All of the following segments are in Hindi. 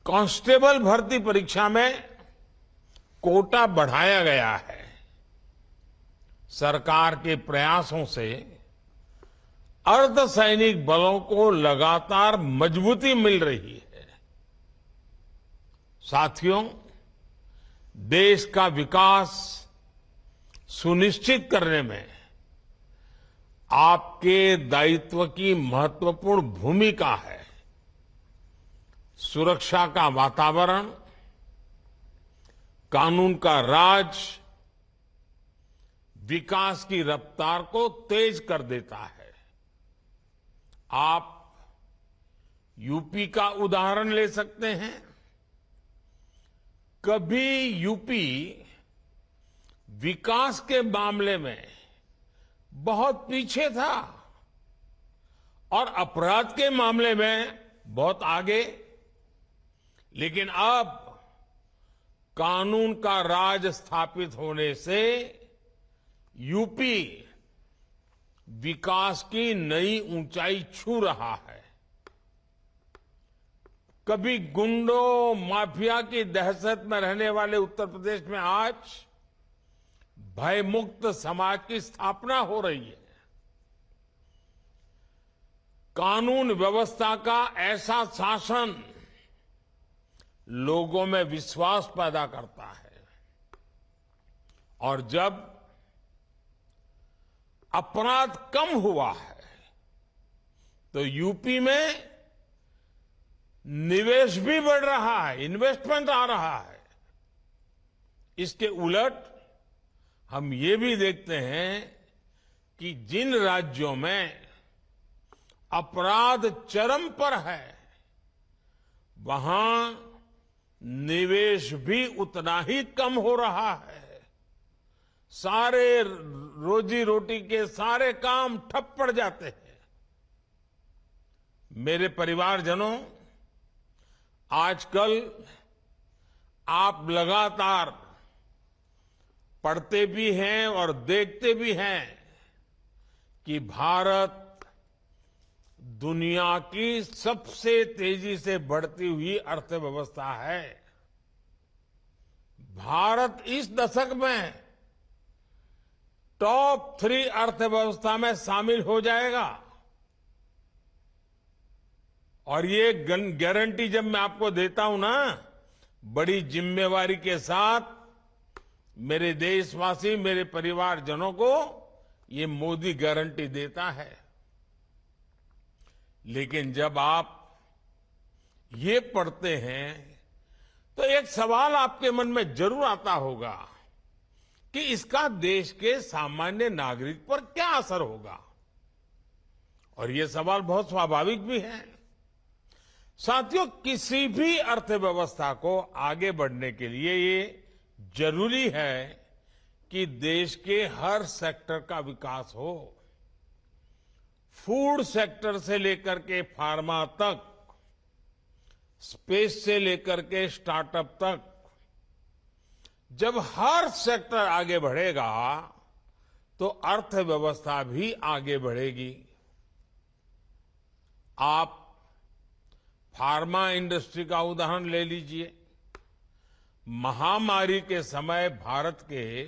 कांस्टेबल भर्ती परीक्षा में कोटा बढ़ाया गया है। सरकार के प्रयासों से अर्धसैनिक बलों को लगातार मजबूती मिल रही है। साथियों, देश का विकास सुनिश्चित करने में आपके दायित्व की महत्वपूर्ण भूमिका है। सुरक्षा का वातावरण, कानून का राज विकास की रफ्तार को तेज कर देता है। आप यूपी का उदाहरण ले सकते हैं। कभी यूपी विकास के मामले में बहुत पीछे था और अपराध के मामले में बहुत आगे, लेकिन अब कानून का राज स्थापित होने से यूपी विकास की नई ऊंचाई छू रहा है। कभी गुंडों माफिया की दहशत में रहने वाले उत्तर प्रदेश में आज भयमुक्त समाज की स्थापना हो रही है। कानून व्यवस्था का ऐसा शासन लोगों में विश्वास पैदा करता है और जब अपराध कम हुआ है तो यूपी में निवेश भी बढ़ रहा है, इन्वेस्टमेंट आ रहा है। इसके उलट हम ये भी देखते हैं कि जिन राज्यों में अपराध चरम पर है वहां निवेश भी उतना ही कम हो रहा है। सारे रोजी रोटी के सारे काम ठप पड़ जाते हैं। मेरे परिवारजनों, आजकल आप लगातार पढ़ते भी हैं और देखते भी हैं कि भारत दुनिया की सबसे तेजी से बढ़ती हुई अर्थव्यवस्था है। भारत इस दशक में टॉप 3 अर्थव्यवस्था में शामिल हो जाएगा और ये गारंटी जब मैं आपको देता हूं ना, बड़ी जिम्मेवारी के साथ मेरे देशवासी, मेरे परिवारजनों को ये मोदी गारंटी देता है। लेकिन जब आप ये पढ़ते हैं तो एक सवाल आपके मन में जरूर आता होगा कि इसका देश के सामान्य नागरिक पर क्या असर होगा, और ये सवाल बहुत स्वाभाविक भी है। साथियों, किसी भी अर्थव्यवस्था को आगे बढ़ने के लिए ये जरूरी है कि देश के हर सेक्टर का विकास हो। फूड सेक्टर से लेकर के फार्मा तक, स्पेस से लेकर के स्टार्टअप तक, जब हर सेक्टर आगे बढ़ेगा तो अर्थव्यवस्था भी आगे बढ़ेगी। आप फार्मा इंडस्ट्री का उदाहरण ले लीजिए। महामारी के समय भारत के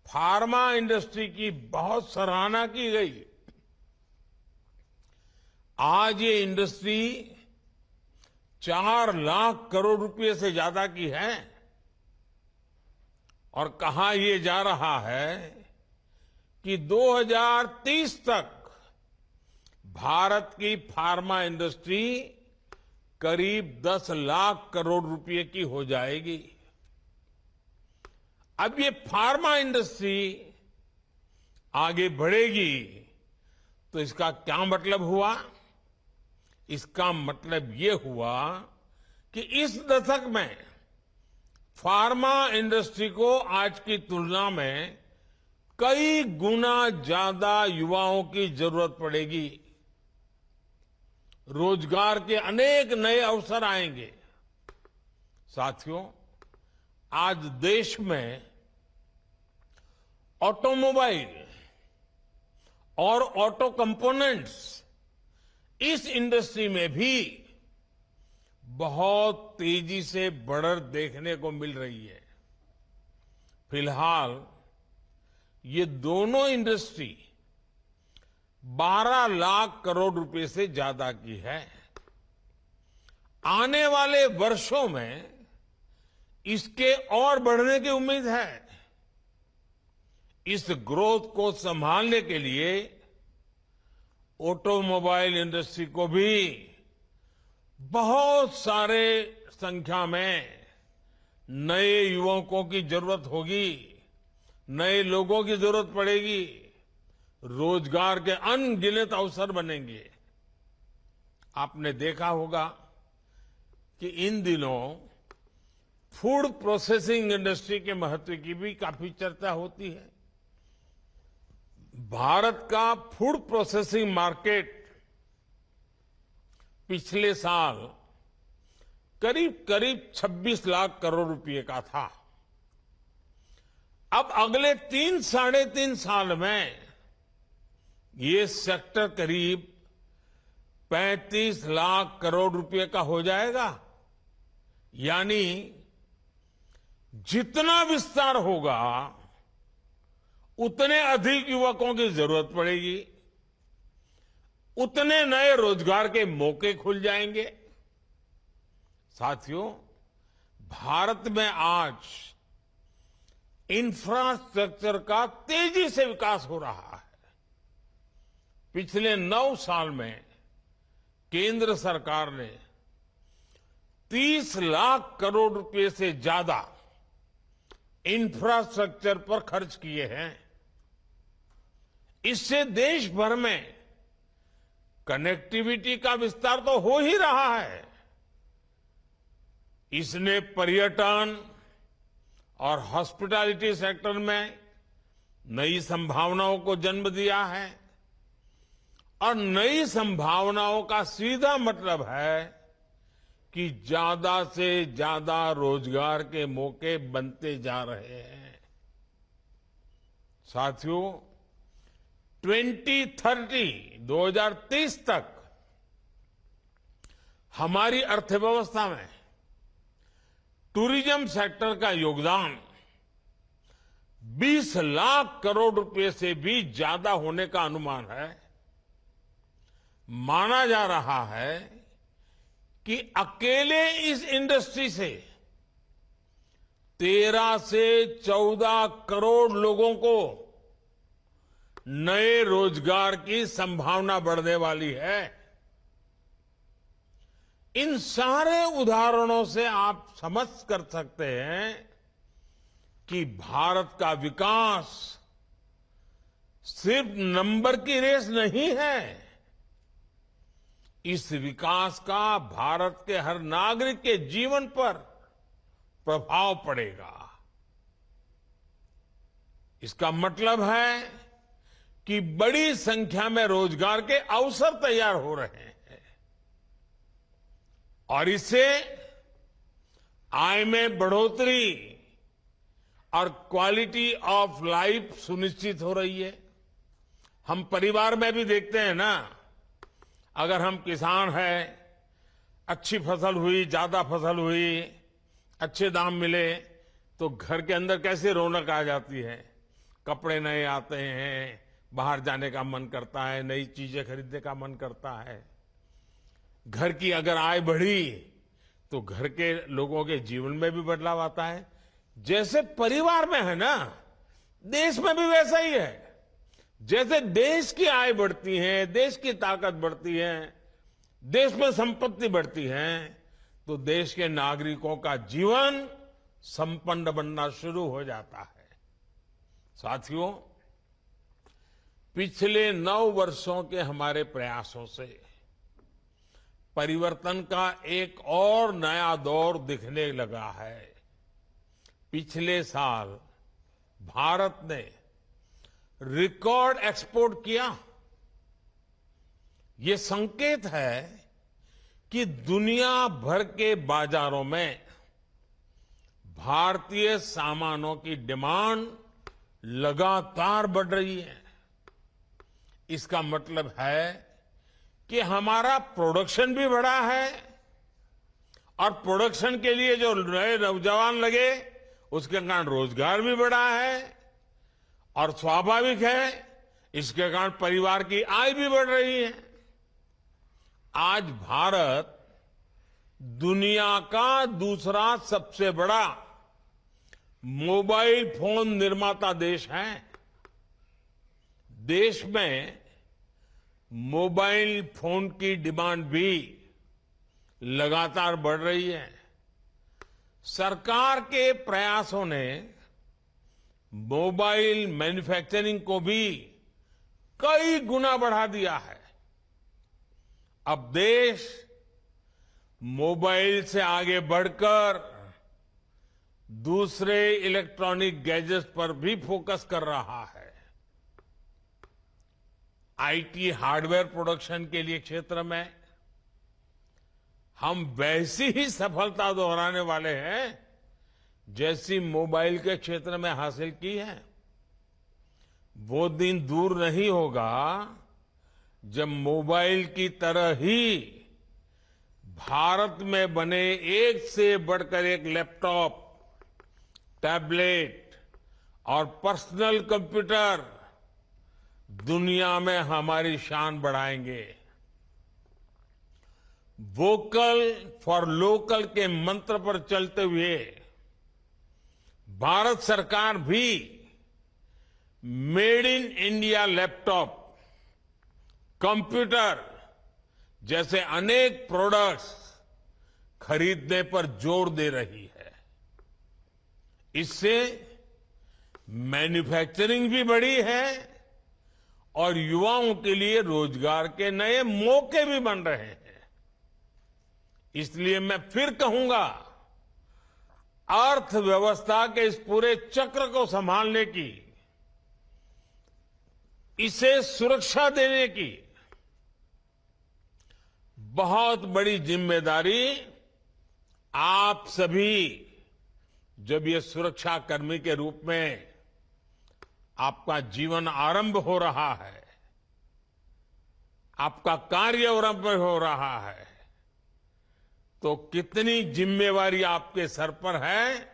फार्मा इंडस्ट्री की बहुत सराहना की गई। आज ये इंडस्ट्री 4 लाख करोड़ रुपए से ज्यादा की है और कहा यह जा रहा है कि 2030 तक भारत की फार्मा इंडस्ट्री करीब 10 लाख करोड़ रुपए की हो जाएगी। अब ये फार्मा इंडस्ट्री आगे बढ़ेगी तो इसका क्या मतलब हुआ? इसका मतलब ये हुआ कि इस दशक में फार्मा इंडस्ट्री को आज की तुलना में कई गुना ज्यादा युवाओं की जरूरत पड़ेगी। रोजगार के अनेक नए अवसर आएंगे। साथियों, आज देश में ऑटोमोबाइल और ऑटो कंपोनेंट्स, इस इंडस्ट्री में भी बहुत तेजी से बढ़त देखने को मिल रही है। फिलहाल ये दोनों इंडस्ट्री 12 लाख करोड़ रुपए से ज्यादा की है। आने वाले वर्षों में इसके और बढ़ने की उम्मीद है। इस ग्रोथ को संभालने के लिए ऑटोमोबाइल इंडस्ट्री को भी बहुत सारे संख्या में नए युवकों की जरूरत होगी, नए लोगों की जरूरत पड़ेगी, रोजगार के अनगिनत अवसर बनेंगे। आपने देखा होगा कि इन दिनों फूड प्रोसेसिंग इंडस्ट्री के महत्व की भी काफी चर्चा होती है। भारत का फूड प्रोसेसिंग मार्केट पिछले साल करीब करीब 26 लाख करोड़ रुपए का था। अब अगले 3-3.5 साल में ये सेक्टर करीब 35 लाख करोड़ रुपए का हो जाएगा। यानी जितना विस्तार होगा उतने अधिक युवकों की जरूरत पड़ेगी, उतने नए रोजगार के मौके खुल जाएंगे। साथियों, भारत में आज इंफ्रास्ट्रक्चर का तेजी से विकास हो रहा है। पिछले 9 साल में केंद्र सरकार ने 30 लाख करोड़ रुपए से ज्यादा इंफ्रास्ट्रक्चर पर खर्च किए हैं। इससे देश भर में कनेक्टिविटी का विस्तार तो हो ही रहा है। इसने पर्यटन और हॉस्पिटैलिटी सेक्टर में नई संभावनाओं को जन्म दिया है और नई संभावनाओं का सीधा मतलब है कि ज्यादा से ज्यादा रोजगार के मौके बनते जा रहे हैं। साथियों, 2030 तक हमारी अर्थव्यवस्था में टूरिज्म सेक्टर का योगदान 20 लाख करोड़ रुपए से भी ज्यादा होने का अनुमान है। माना जा रहा है कि अकेले इस इंडस्ट्री से 13 से 14 करोड़ लोगों को नए रोजगार की संभावना बढ़ने वाली है। इन सारे उदाहरणों से आप समझ कर सकते हैं कि भारत का विकास सिर्फ नंबर की रेस नहीं है। इस विकास का भारत के हर नागरिक के जीवन पर प्रभाव पड़ेगा। इसका मतलब है कि बड़ी संख्या में रोजगार के अवसर तैयार हो रहे हैं और इससे आय में बढ़ोतरी और क्वालिटी ऑफ लाइफ सुनिश्चित हो रही है। हम परिवार में भी देखते हैं ना, अगर हम किसान हैं, अच्छी फसल हुई, ज्यादा फसल हुई, अच्छे दाम मिले तो घर के अंदर कैसे रौनक आ जाती है। कपड़े नए आते हैं, बाहर जाने का मन करता है, नई चीजें खरीदने का मन करता है। घर की अगर आय बढ़ी तो घर के लोगों के जीवन में भी बदलाव आता है। जैसे परिवार में है ना, देश में भी वैसा ही है। जैसे देश की आय बढ़ती है, देश की ताकत बढ़ती है, देश में संपत्ति बढ़ती है, तो देश के नागरिकों का जीवन संपन्न बनना शुरू हो जाता है। साथियों, पिछले 9 वर्षों के हमारे प्रयासों से परिवर्तन का एक और नया दौर दिखने लगा है। पिछले साल भारत ने रिकॉर्ड एक्सपोर्ट किया। ये संकेत है कि दुनिया भर के बाजारों में भारतीय सामानों की डिमांड लगातार बढ़ रही है। इसका मतलब है कि हमारा प्रोडक्शन भी बढ़ा है और प्रोडक्शन के लिए जो नए नौजवान लगे, उसके कारण रोजगार भी बढ़ा है और स्वाभाविक है इसके कारण परिवार की आय भी बढ़ रही है। आज भारत दुनिया का दूसरा सबसे बड़ा मोबाइल फोन निर्माता देश है। देश में मोबाइल फोन की डिमांड भी लगातार बढ़ रही है। सरकार के प्रयासों ने मोबाइल मैन्युफैक्चरिंग को भी कई गुना बढ़ा दिया है। अब देश मोबाइल से आगे बढ़कर दूसरे इलेक्ट्रॉनिक गैजेट्स पर भी फोकस कर रहा है। आईटी हार्डवेयर प्रोडक्शन के लिए क्षेत्र में हम वैसी ही सफलता दोहराने वाले हैं जैसी मोबाइल के क्षेत्र में हासिल की है। वो दिन दूर नहीं होगा जब मोबाइल की तरह ही भारत में बने एक से बढ़कर एक लैपटॉप, टैबलेट और पर्सनल कंप्यूटर दुनिया में हमारी शान बढ़ाएंगे। वोकल फॉर लोकल के मंत्र पर चलते हुए भारत सरकार भी made in India laptop, computer जैसे अनेक प्रोडक्ट्स खरीदने पर जोर दे रही है। इससे मैन्युफैक्चरिंग भी बढ़ी है और युवाओं के लिए रोजगार के नए मौके भी बन रहे हैं। इसलिए मैं फिर कहूंगा, अर्थव्यवस्था के इस पूरे चक्र को संभालने की, इसे सुरक्षा देने की बहुत बड़ी जिम्मेदारी आप सभी, जब ये सुरक्षा कर्मी के रूप में आपका जीवन आरंभ हो रहा है, आपका कार्य आरंभ हो रहा है, तो कितनी जिम्मेवारी आपके सर पर है,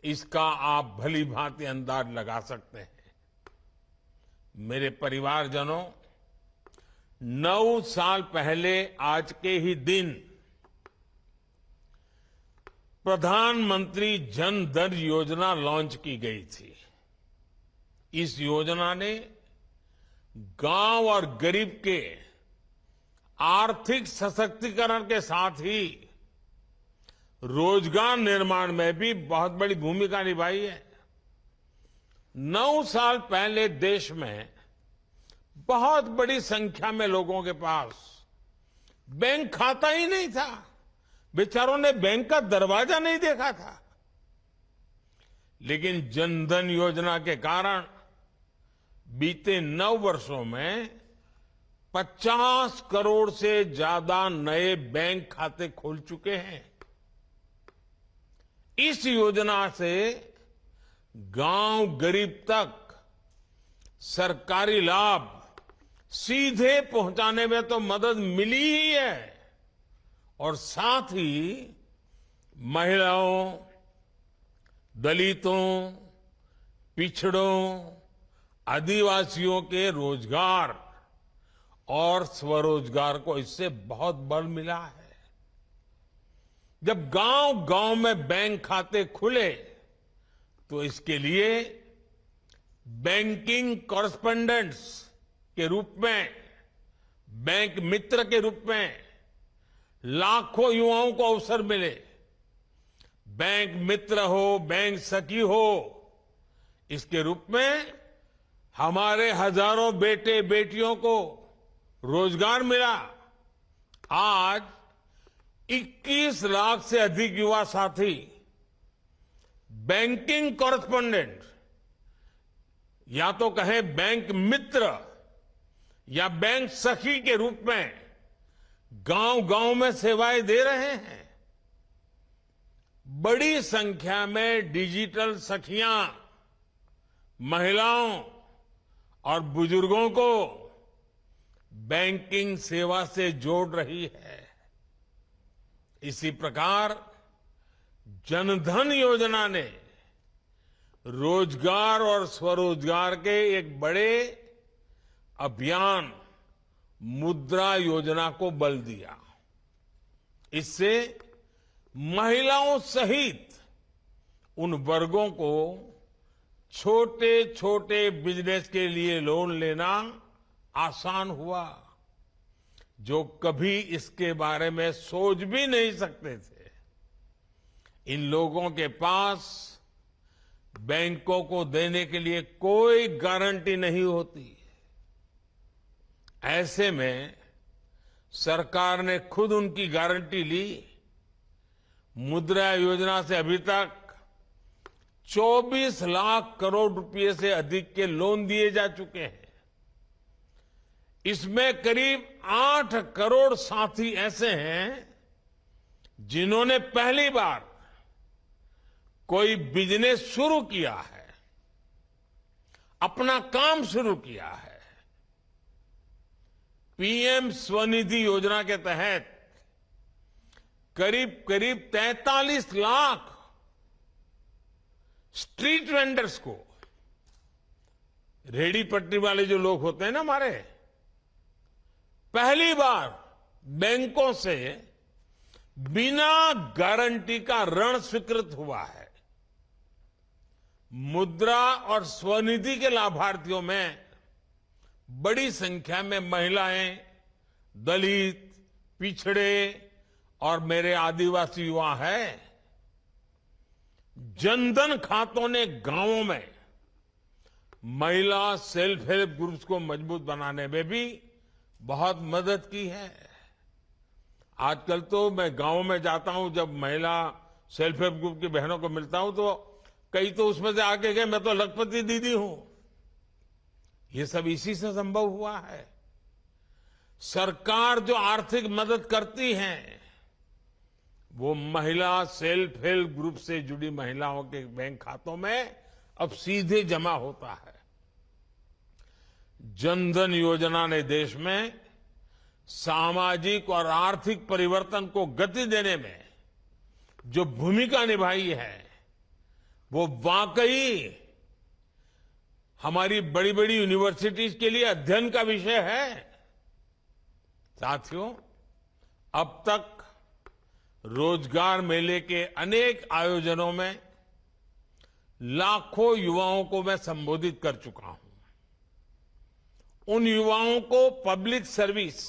इसका आप भली भांति अंदाज लगा सकते हैं। मेरे परिवारजनों, 9 साल पहले आज के ही दिन प्रधानमंत्री जन धन योजना लॉन्च की गई थी। इस योजना ने गांव और गरीब के आर्थिक सशक्तिकरण के साथ ही रोजगार निर्माण में भी बहुत बड़ी भूमिका निभाई है। 9 साल पहले देश में बहुत बड़ी संख्या में लोगों के पास बैंक खाता ही नहीं था। बेचारों ने बैंक का दरवाजा नहीं देखा था। लेकिन जनधन योजना के कारण बीते 9 वर्षों में 50 करोड़ से ज्यादा नए बैंक खाते खुल चुके हैं। इस योजना से गांव गरीब तक सरकारी लाभ सीधे पहुंचाने में तो मदद मिली ही है, और साथ ही महिलाओं, दलितों, पिछड़ों, आदिवासियों के रोजगार और स्वरोजगार को इससे बहुत बल मिला है। जब गांव-गांव में बैंक खाते खुले तो इसके लिए बैंकिंग कॉरेस्पोंडेंट्स के रूप में, बैंक मित्र के रूप में लाखों युवाओं को अवसर मिले। बैंक मित्र हो, बैंक सखी हो, इसके रूप में हमारे हजारों बेटे बेटियों को रोजगार मिला। आज 21 लाख से अधिक युवा साथी बैंकिंग कॉरेस्पोंडेंट, या तो कहें बैंक मित्र या बैंक सखी के रूप में गांव-गांव में सेवाएं दे रहे हैं। बड़ी संख्या में डिजिटल सखियां महिलाओं और बुजुर्गों को बैंकिंग सेवा से जोड़ रही है। इसी प्रकार जनधन योजना ने रोजगार और स्वरोजगार के एक बड़े अभियान मुद्रा योजना को बल दिया। इससे महिलाओं सहित उन वर्गों को छोटे छोटे बिजनेस के लिए लोन लेना आसान हुआ जो कभी इसके बारे में सोच भी नहीं सकते थे। इन लोगों के पास बैंकों को देने के लिए कोई गारंटी नहीं होती। ऐसे में सरकार ने खुद उनकी गारंटी ली। मुद्रा योजना से अभी तक 24 लाख करोड़ रुपए से अधिक के लोन दिए जा चुके हैं। इसमें करीब 8 करोड़ साथी ऐसे हैं जिन्होंने पहली बार कोई बिजनेस शुरू किया है, अपना काम शुरू किया है। पीएम स्वनिधि योजना के तहत करीब करीब 43 लाख स्ट्रीट वेंडर्स को, रेहड़ी पटरी वाले जो लोग होते हैं ना हमारे, पहली बार बैंकों से बिना गारंटी का ऋण स्वीकृत हुआ है। मुद्रा और स्वनिधि के लाभार्थियों में बड़ी संख्या में महिलाएं, दलित, पिछड़े और मेरे आदिवासी युवा हैं। जनधन खातों ने गांवों में महिला सेल्फ हेल्प ग्रुप्स को मजबूत बनाने में भी बहुत मदद की है। आजकल तो मैं गांव में जाता हूं, जब महिला सेल्फ हेल्प ग्रुप की बहनों को मिलता हूं तो कई तो उसमें से आके गए मैं तो लखपति दीदी हूं। ये सब इसी से संभव हुआ है। सरकार जो आर्थिक मदद करती है वो महिला सेल्फ हेल्प ग्रुप से जुड़ी महिलाओं के बैंक खातों में अब सीधे जमा होता है। जनधन योजना ने देश में सामाजिक और आर्थिक परिवर्तन को गति देने में जो भूमिका निभाई है वो वाकई हमारी बड़ी बड़ी यूनिवर्सिटीज के लिए अध्ययन का विषय है। साथियों, अब तक रोजगार मेले के अनेक आयोजनों में लाखों युवाओं को मैं संबोधित कर चुका हूं। उन युवाओं को पब्लिक सर्विस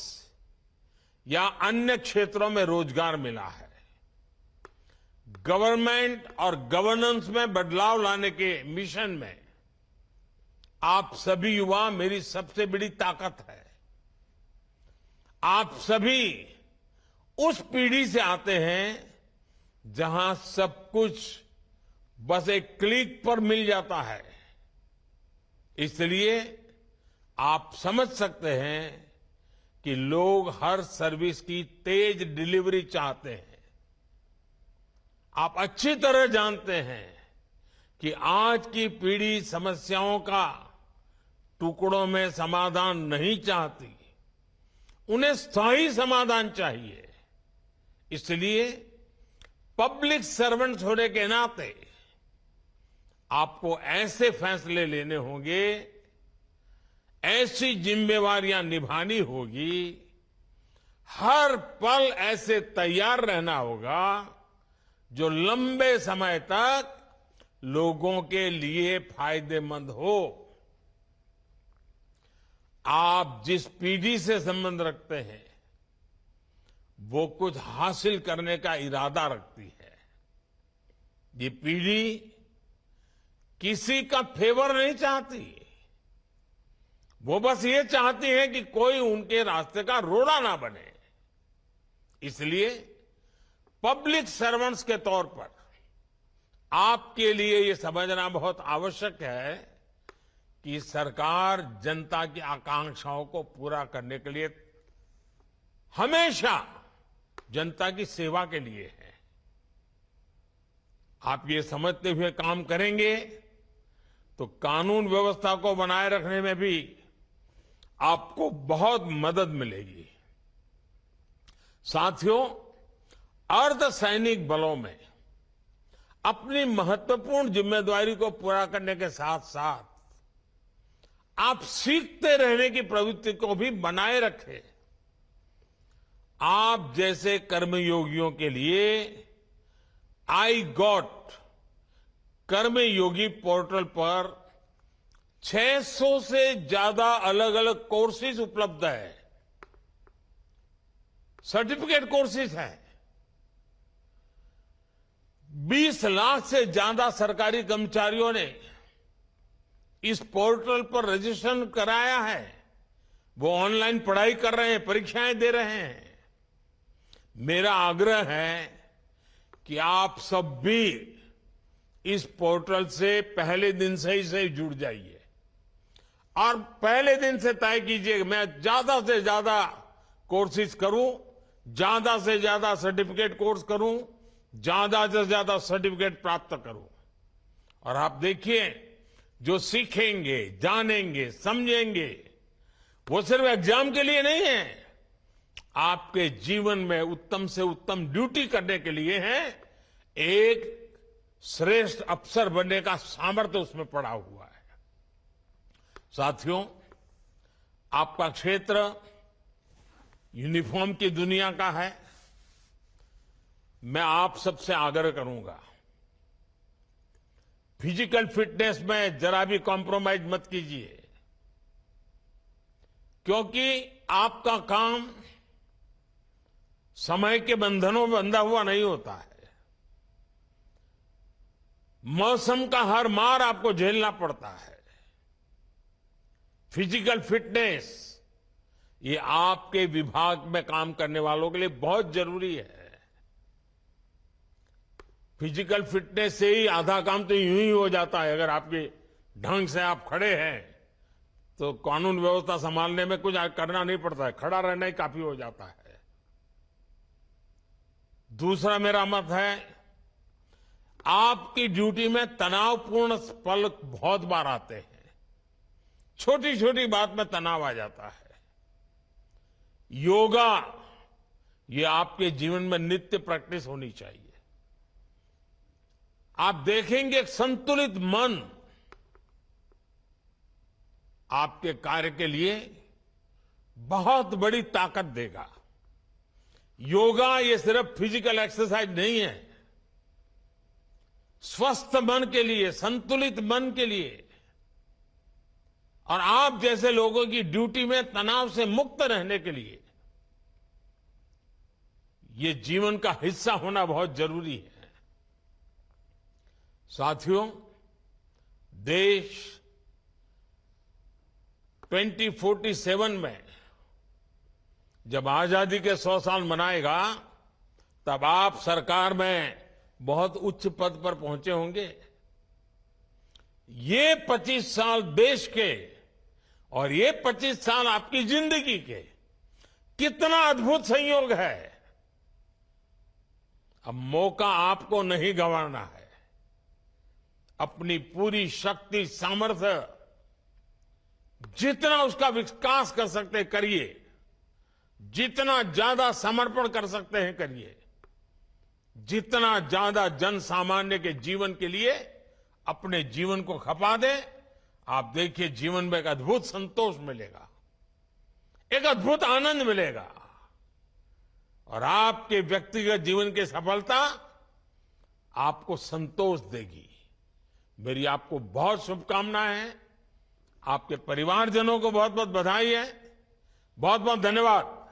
या अन्य क्षेत्रों में रोजगार मिला है। गवर्नमेंट और गवर्नेंस में बदलाव लाने के मिशन में आप सभी युवा मेरी सबसे बड़ी ताकत है। आप सभी उस पीढ़ी से आते हैं जहां सब कुछ बस एक क्लिक पर मिल जाता है। इसलिए आप समझ सकते हैं कि लोग हर सर्विस की तेज डिलीवरी चाहते हैं। आप अच्छी तरह जानते हैं कि आज की पीढ़ी समस्याओं का टुकड़ों में समाधान नहीं चाहती, उन्हें स्थायी समाधान चाहिए। इसलिए पब्लिक सर्वेंट्स होने के नाते आपको ऐसे फैसले लेने होंगे, ऐसी जिम्मेवारियां निभानी होगी, हर पल ऐसे तैयार रहना होगा जो लंबे समय तक लोगों के लिए फायदेमंद हो। आप जिस पीढ़ी से संबंध रखते हैं वो कुछ हासिल करने का इरादा रखती है। ये पीढ़ी किसी का फेवर नहीं चाहती, वो बस ये चाहती है कि कोई उनके रास्ते का रोड़ा ना बने। इसलिए पब्लिक सर्वेंट्स के तौर पर आपके लिए ये समझना बहुत आवश्यक है कि सरकार जनता की आकांक्षाओं को पूरा करने के लिए हमेशा जनता की सेवा के लिए है। आप ये समझते हुए काम करेंगे तो कानून व्यवस्था को बनाए रखने में भी आपको बहुत मदद मिलेगी। साथियों, अर्धसैनिक बलों में अपनी महत्वपूर्ण जिम्मेदारी को पूरा करने के साथ साथ आप सीखते रहने की प्रवृत्ति को भी बनाए रखें। आप जैसे कर्मयोगियों के लिए आई गॉट कर्मयोगी पोर्टल पर 600 से ज्यादा अलग अलग कोर्सेज उपलब्ध है, सर्टिफिकेट कोर्सेज हैं। 20 लाख से ज्यादा सरकारी कर्मचारियों ने इस पोर्टल पर रजिस्ट्रेशन कराया है। वो ऑनलाइन पढ़ाई कर रहे हैं, परीक्षाएं दे रहे हैं। मेरा आग्रह है कि आप सब भी इस पोर्टल से पहले दिन से ही जुड़ जाइए और पहले दिन से तय कीजिए कि मैं ज्यादा से ज्यादा कोर्सेज करूं, ज्यादा से ज्यादा सर्टिफिकेट कोर्स करूं, ज्यादा से ज्यादा सर्टिफिकेट प्राप्त करूं। और आप देखिए, जो सीखेंगे, जानेंगे, समझेंगे, वो सिर्फ एग्जाम के लिए नहीं है, आपके जीवन में उत्तम से उत्तम ड्यूटी करने के लिए है। एक श्रेष्ठ अफसर बनने का सामर्थ्य उसमें पड़ा हुआ है। साथियों, आपका क्षेत्र यूनिफॉर्म की दुनिया का है। मैं आप सबसे आग्रह करूंगा, फिजिकल फिटनेस में जरा भी कॉम्प्रोमाइज मत कीजिए, क्योंकि आपका काम समय के बंधनों में बंधा हुआ नहीं होता है। मौसम का हर मार आपको झेलना पड़ता है। फिजिकल फिटनेस ये आपके विभाग में काम करने वालों के लिए बहुत जरूरी है। फिजिकल फिटनेस से ही आधा काम तो यूं ही हो जाता है। अगर आपके ढंग से आप खड़े हैं तो कानून व्यवस्था संभालने में कुछ करना नहीं पड़ता है, खड़ा रहना ही काफी हो जाता है। दूसरा मेरा मत है, आपकी ड्यूटी में तनावपूर्ण पल बहुत बार आते हैं। छोटी छोटी बात में तनाव आ जाता है। योगा ये आपके जीवन में नित्य प्रैक्टिस होनी चाहिए। आप देखेंगे एक संतुलित मन आपके कार्य के लिए बहुत बड़ी ताकत देगा। योगा ये सिर्फ फिजिकल एक्सरसाइज नहीं है। स्वस्थ मन के लिए, संतुलित मन के लिए और आप जैसे लोगों की ड्यूटी में तनाव से मुक्त रहने के लिए ये जीवन का हिस्सा होना बहुत जरूरी है। साथियों, देश 2047 में जब आजादी के 100 साल मनाएगा, तब आप सरकार में बहुत उच्च पद पर पहुंचे होंगे। ये 25 साल देश के और ये 25 साल आपकी जिंदगी के कितना अद्भुत संयोग है। अब मौका आपको नहीं गंवाना है। अपनी पूरी शक्ति, सामर्थ्य, जितना उसका विकास कर सकते हैं करिए, जितना ज्यादा समर्पण कर सकते हैं करिए, जितना ज्यादा जन सामान्य के जीवन के लिए अपने जीवन को खपा दें। आप देखिए, जीवन में एक अद्भुत संतोष मिलेगा, एक अद्भुत आनंद मिलेगा और आपके व्यक्तिगत जीवन की सफलता आपको संतोष देगी। मेरी आपको बहुत शुभकामनाएं हैं। आपके परिवारजनों को बहुत बहुत बधाई है। बहुत बहुत धन्यवाद।